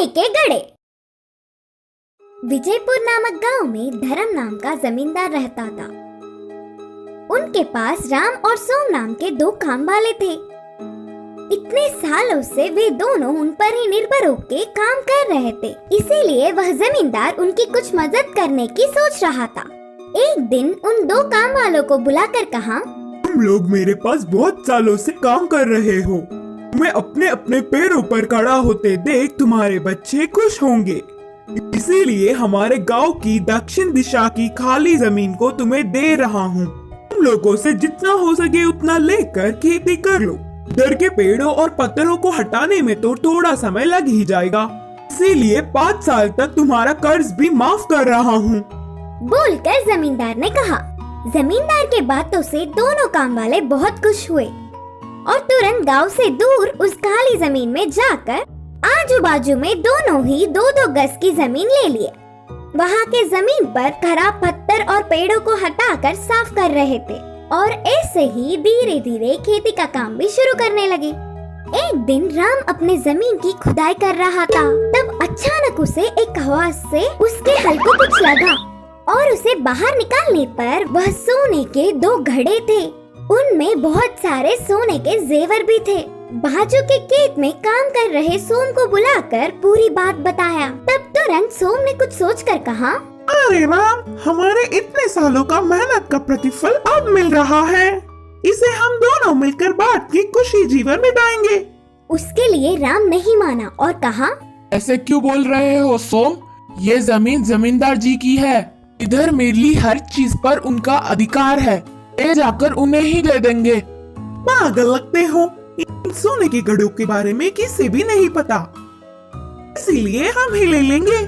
सोने के गड़े। विजयपुर नामक गांव में धर्म नाम का जमींदार रहता था। उनके पास राम और सोम नाम के दो काम वाले थे। इतने सालों से वे दोनों उन पर ही निर्भर होकर काम कर रहे थे, इसीलिए वह जमींदार उनकी कुछ मदद करने की सोच रहा था। एक दिन उन दो काम वालों को बुलाकर कहा, तुम लोग मेरे पास बहुत सालों से काम कर रहे हो। मैं अपने अपने पैरों पर खड़ा होते देख तुम्हारे बच्चे खुश होंगे, इसीलिए हमारे गांव की दक्षिण दिशा की खाली जमीन को तुम्हें दे रहा हूँ। तुम लोगों से जितना हो सके उतना लेकर खेती कर लो। इधर के पेड़ों और पत्थरों को हटाने में तो थोड़ा समय लग ही जाएगा, इसीलिए 5 साल तक तुम्हारा कर्ज भी माफ कर रहा हूँ। बोलकर जमींदार ने कहा। जमींदार के बातों से दोनों काम वाले बहुत खुश हुए और तुरंत गांव से दूर उस खाली जमीन में जाकर आजू बाजू में दोनों ही 2-2 गज की जमीन ले लिए। वहाँ के जमीन पर खराब पत्थर और पेड़ों को हटाकर साफ कर रहे थे और ऐसे ही धीरे धीरे खेती का काम भी शुरू करने लगे। एक दिन राम अपने जमीन की खुदाई कर रहा था, तब अचानक उसे एक आवाज से उसके हल को कुछ लगा और उसे बाहर निकालने पर वह सोने के 2 घड़े थे। उनमें बहुत सारे सोने के जेवर भी थे। बाजू के खेत में काम कर रहे सोम को बुलाकर पूरी बात बताया। तब तुरंत सोम ने कुछ सोचकर कहा, अरे राम, हमारे इतने सालों का मेहनत का प्रतिफल अब मिल रहा है। इसे हम दोनों मिलकर बांट के खुशी जीवन बिताएंगे। उसके लिए राम नहीं माना और कहा, ऐसे क्यों बोल रहे हो सोम? ये जमीन जमींदार जी की है। इधर मिली हर चीज पर उनका अधिकार है। ले जाकर उन्हें ही दे देंगे। पागल लगते हो। इन सोने के घड़ों के बारे में किसी भी नहीं पता, इसीलिए हम ही ले लेंगे।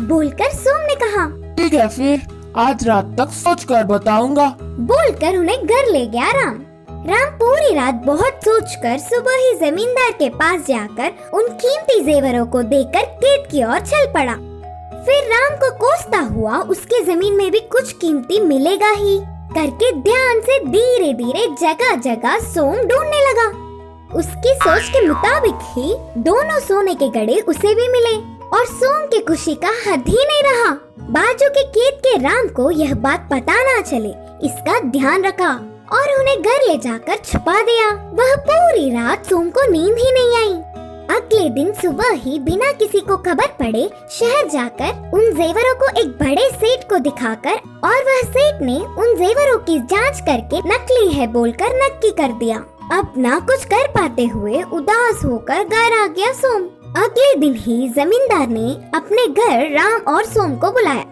बोलकर सोम ने कहा, ठीक है, फिर आज रात तक सोचकर बताऊंगा। बोलकर उन्हें घर ले गया राम। राम पूरी रात बहुत सोचकर सुबह ही जमींदार के पास जाकर उन कीमती जेवरों को देकर खेत की ओर चल पड़ा। फिर राम को कोसता हुआ उसके जमीन में भी कुछ कीमती मिलेगा ही करके ध्यान से धीरे धीरे जगह जगह सोम ढूंढने लगा। उसकी सोच के मुताबिक ही दोनों सोने के घड़े उसे भी मिले और सोम की खुशी का हद ही नहीं रहा। बाजू के खेत के राम को यह बात पता ना चले, इसका ध्यान रखा और उन्हें घर ले जाकर छुपा दिया। वह पूरी रात सोम को नींद ही नहीं आई। अगले दिन सुबह ही बिना किसी को खबर पड़े शहर जाकर उन जेवरों को एक बड़े सेठ को दिखाकर और वह सेठ ने उन जेवरों की जांच करके नकली है बोलकर नक्की कर दिया। अब ना कुछ कर पाते हुए उदास होकर घर आ गया सोम। अगले दिन ही जमींदार ने अपने घर राम और सोम को बुलाया।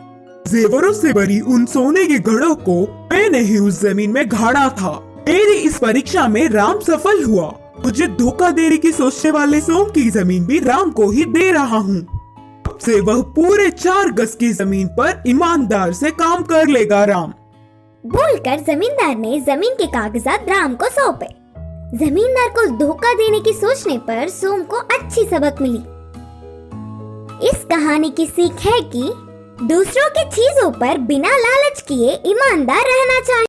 जेवरों से भरी उन सोने के घड़ों को मैंने ही उस जमीन में गाड़ा था। मेरी इस परीक्षा में राम सफल हुआ। मुझे धोखा देने की सोचने वाले सोम की जमीन भी राम को ही दे रहा हूँ। अब से वह पूरे 4 गज की जमीन पर ईमानदार से काम कर लेगा राम। बोलकर जमींदार ने जमीन के कागजात राम को सौंपे। जमींदार को धोखा देने की सोचने पर सोम को अच्छी सबक मिली। इस कहानी की सीख है कि दूसरों की चीजों पर बिना लालच किए ईमानदार रहना चाहिए।